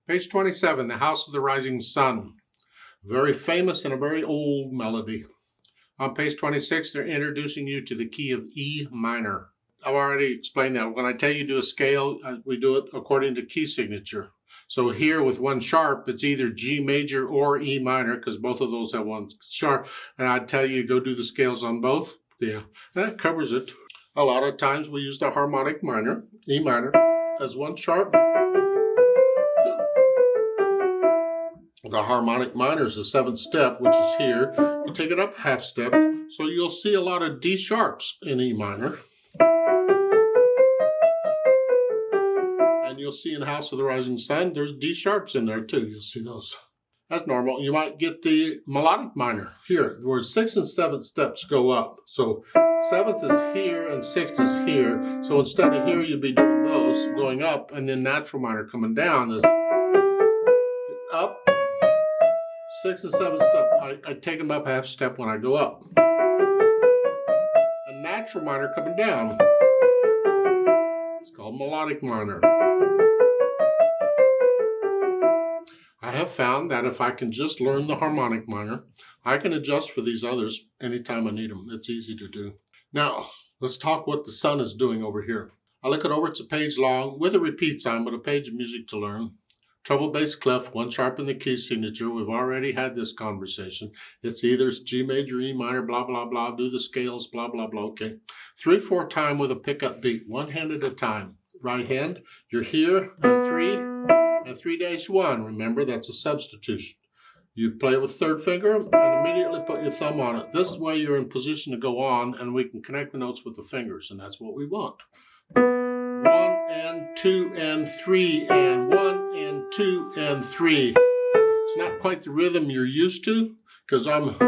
Page 27, The House of the Rising Sun. Very famous and a very old melody. On page 26, they're introducing you to the key of E minor. I've already explained that. When I tell you to do a scale, we do it according to key signature. So here with one sharp, it's either G major or E minor, because both of those have one sharp. And I'd tell you to go do the scales on both. Yeah, that covers it. A lot of times we use the harmonic minor, E minor, as one sharp. The harmonic minor is the 7th step, which is here. You take it up half step, so you'll see a lot of D sharps in E minor. And you'll see in House of the Rising Sun, there's D sharps in there too. You'll see those. That's normal. You might get the melodic minor here, where 6th and 7th steps go up. So 7th is here and 6th is here. So instead of here, you'd be doing those going up, and then natural minor coming down is up. 6th and 7th step, I take them up half step when I go up. A natural minor coming down. It's called melodic minor. I have found that if I can just learn the harmonic minor, I can adjust for these others anytime I need them. It's easy to do. Now, let's talk what the sun is doing over here. I look it over, it's a page long with a repeat sign, but a page of music to learn. Treble bass clef, one sharp in the key signature. We've already had this conversation. It's either G major, E minor, blah, blah, blah. Do the scales, blah, blah, blah. Okay. 3/4 time with a pickup beat, one hand at a time. Right hand, you're here, and 3, and 3-1. Remember, that's a substitution. You play with 3rd finger and immediately put your thumb on it. This way you're in position to go on, and we can connect the notes with the fingers, and that's what we want. 1 and 2 and 3 and 1 and 2 and 3. It's not quite the rhythm you're used to, because I'm 2.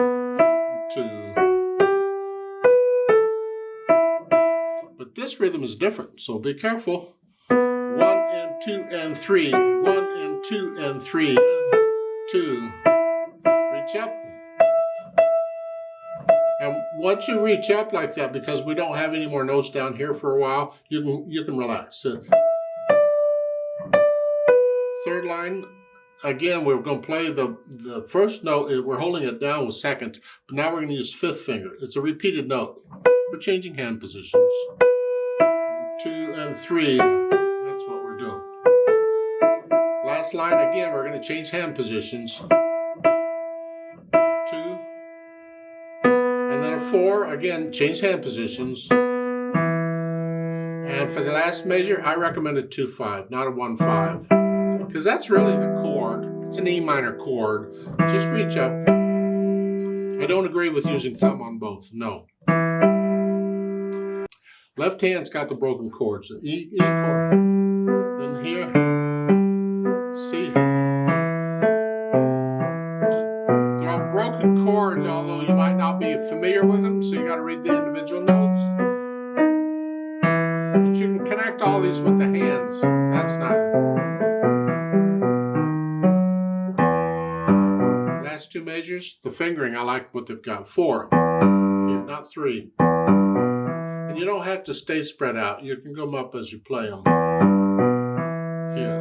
But this rhythm is different, so be careful. 1 and 2 and 3. 1 and 2 and 3. 2. Reach up. And once you reach up like that, because we don't have any more notes down here for a while, you can relax. 3rd line, again, we're going to play the first note. We're holding it down with 2nd, but now we're going to use 5th finger. It's a repeated note. We're changing hand positions. 2 and 3. That's what we're doing. Last line, again, we're going to change hand positions. 2. And then a 4, again, change hand positions. And for the last measure, I recommend a 2/5, not a 1/5. Because that's really the chord. It's an E minor chord. Just reach up. I don't agree with using thumb on both, no. Left hand's got the broken chords. The E chord. Then here, C. They're all broken chords, although you might not be familiar with them, so you got to read the individual notes. But you can connect all these with the hands. That's not. Last 2 measures, the fingering, I like what they've got. 4, not 3. And you don't have to stay spread out. You can go up as you play them. Here.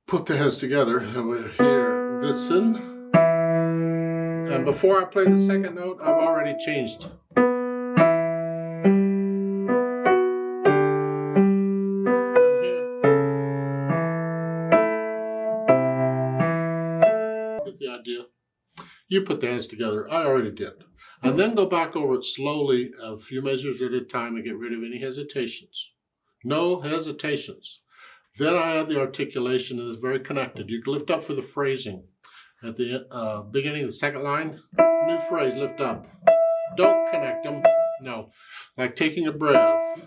Put the hands together, and we're here, listen. And before I play the 2nd note, I've already changed. You put the hands together. I already did. And then go back over it slowly, a few measures at a time, and get rid of any hesitations. No hesitations. Then I add the articulation, and it's very connected. You can lift up for the phrasing. At the beginning of the 2nd line, new phrase, lift up. Don't connect them. No. Like taking a breath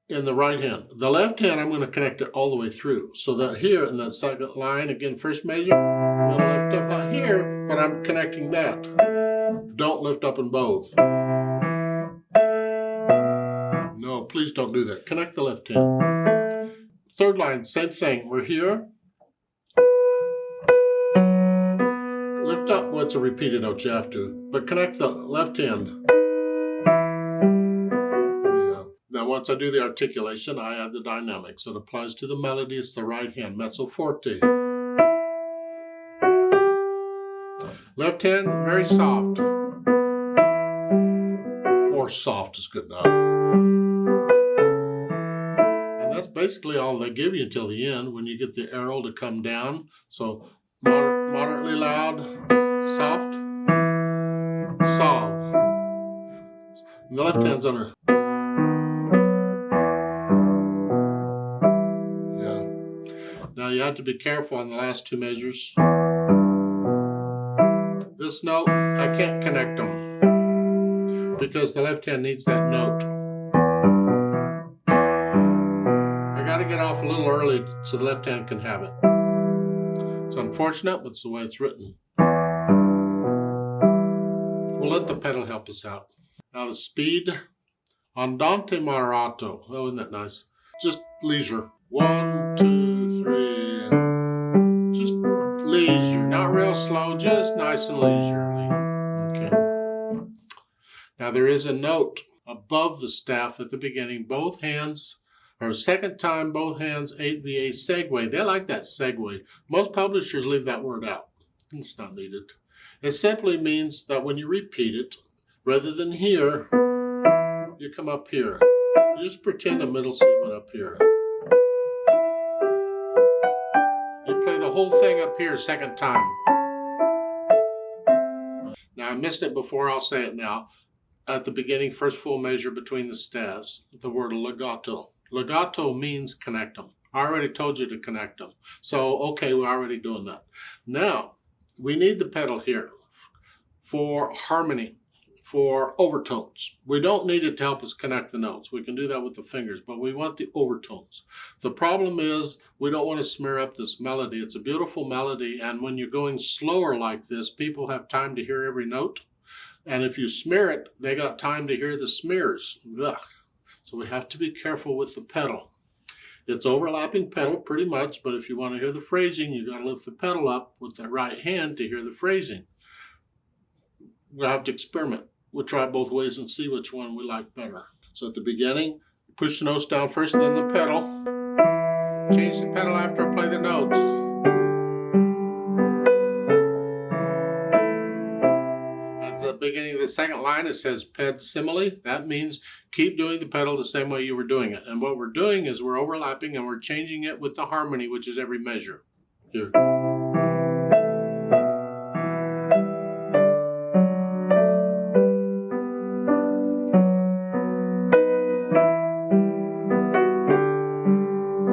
in the right hand. The left hand, I'm going to connect it all the way through. So that here in that 2nd line, again, first measure, I'm going to lift up out here, but I'm connecting that. Don't lift up in both. No, please don't do that. Connect the left hand. 3rd line, same thing. We're here. Lift up, well, it's a repeated note you have to, but connect the left hand. Yeah. Now once I do the articulation, I add the dynamics. It applies to the melody. It's the right hand, mezzo forte. Left hand, very soft. Or soft is good enough. And that's basically all they give you until the end when you get the arrow to come down. So moderately loud, soft, soft. And the left hand's under. Yeah. Now you have to be careful on the last two measures. This note, I can't connect them because the left hand needs that note. I got to get off a little early so the left hand can have it. It's unfortunate, but it's the way it's written. We'll let the pedal help us out. Now the speed, andante moderato. Oh, isn't that nice? Just leisure. 1, 2, 3. Just leisure, not real slow, just nice and leisurely. Okay. Now there is a note above the staff at the beginning. Both hands, or second time, both hands, 8VA segue. They like that segue. Most publishers leave that word out. It's not needed. It simply means that when you repeat it, rather than here, you come up here. You just pretend the middle C went up here. You play the whole thing up here second time. Now I missed it before, I'll say it now. At the beginning, first full measure between the staves, the word legato. Legato means connect them. I already told you to connect them. So, okay, we're already doing that. Now, we need the pedal here for harmony, for overtones. We don't need it to help us connect the notes. We can do that with the fingers, but we want the overtones. The problem is we don't want to smear up this melody. It's a beautiful melody, and when you're going slower like this, people have time to hear every note. And if you smear it, they got time to hear the smears. Ugh. So we have to be careful with the pedal. It's overlapping pedal pretty much, but if you want to hear the phrasing, you got to lift the pedal up with the right hand to hear the phrasing. We'll have to experiment. We'll try both ways and see which one we like better. So at the beginning, push the notes down first, then the pedal. Change the pedal after I play the notes. At the beginning of the second line, it says ped simile. That means keep doing the pedal the same way you were doing it. And what we're doing is we're overlapping and we're changing it with the harmony, which is every measure. Here.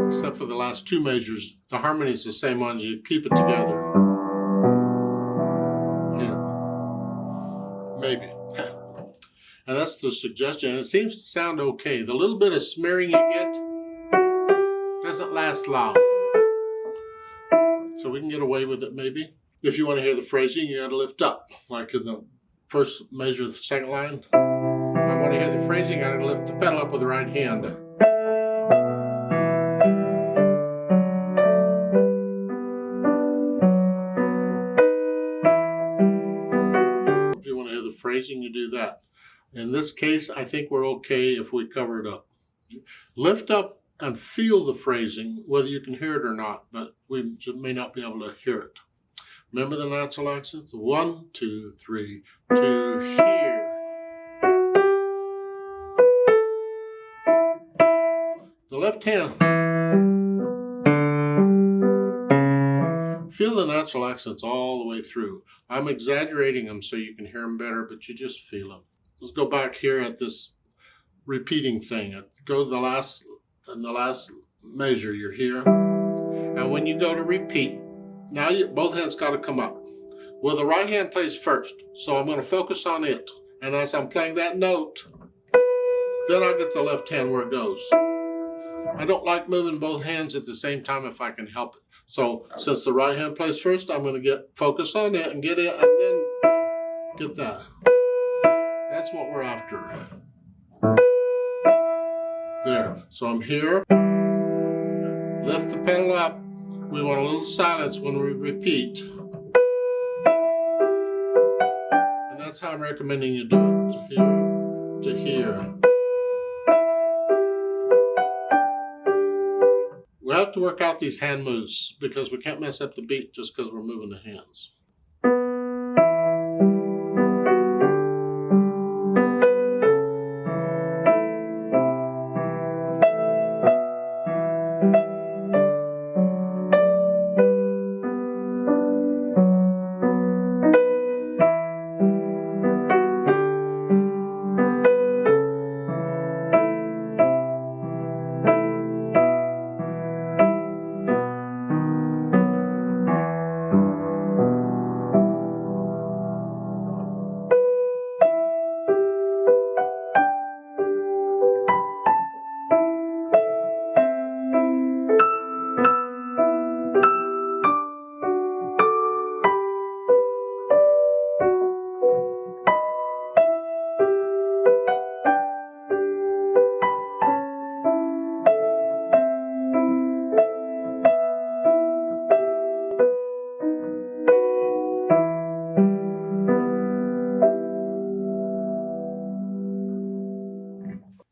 Except for the last two measures, the harmony is the same ones. You keep it together. Here. Maybe. And that's the suggestion. And it seems to sound okay. The little bit of smearing you get doesn't last long. So we can get away with it maybe. If you want to hear the phrasing, you got to lift up. Like in the first measure of the second line. If I want to hear the phrasing, I got to lift the pedal up with the right hand. If you want to hear the phrasing, you do that. In this case, I think we're okay if we cover it up. Lift up and feel the phrasing, whether you can hear it or not, but we may not be able to hear it. Remember the natural accents? 1, 2, 3, to hear. The left hand. Feel the natural accents all the way through. I'm exaggerating them so you can hear them better, but you just feel them. Let's go back here at this repeating thing. Go to the last measure, you're here. And when you go to repeat, now both hands got to come up. Well, the right hand plays first, so I'm going to focus on it. And as I'm playing that note, then I get the left hand where it goes. I don't like moving both hands at the same time if I can help it. So since the right hand plays first, I'm going to focus on it and get it, and then get that. That's what we're after. There. So I'm here. Lift the pedal up. We want a little silence when we repeat. And that's how I'm recommending you do it. To here. To here. have to work out these hand moves because we can't mess up the beat just because we're moving the hands.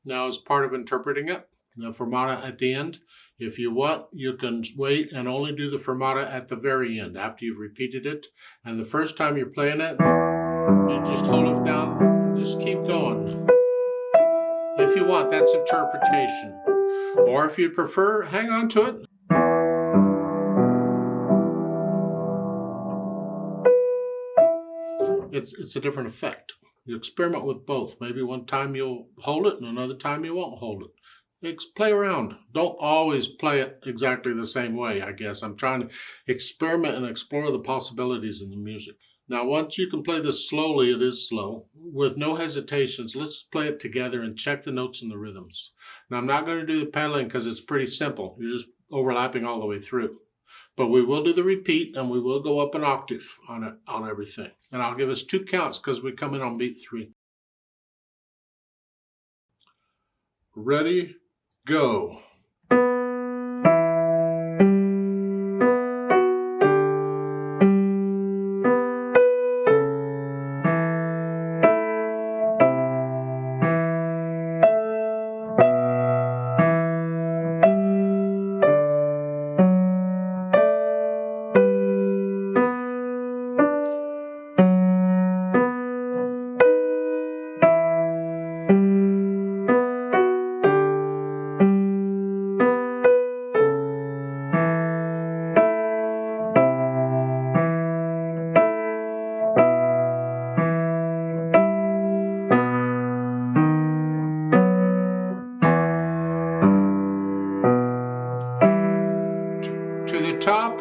Now, as part of interpreting it, the fermata at the end, if you want, you can wait and only do the fermata at the very end after you've repeated it. And the first time you're playing it, you just hold it down and just keep going. If you want, that's interpretation. Or if you prefer, hang on to it. It's a different effect. You experiment with both. Maybe one time you'll hold it and another time you won't hold it. Play around. Don't always play it exactly the same way, I guess. I'm trying to experiment and explore the possibilities in the music. Now, once you can play this slowly, it is slow, with no hesitations. Let's play it together and check the notes and the rhythms. Now, I'm not going to do the pedaling because it's pretty simple. You're just overlapping all the way through. But we will do the repeat, and we will go up an octave on everything. And I'll give us 2 counts because we come in on beat 3. Ready, go. To the top,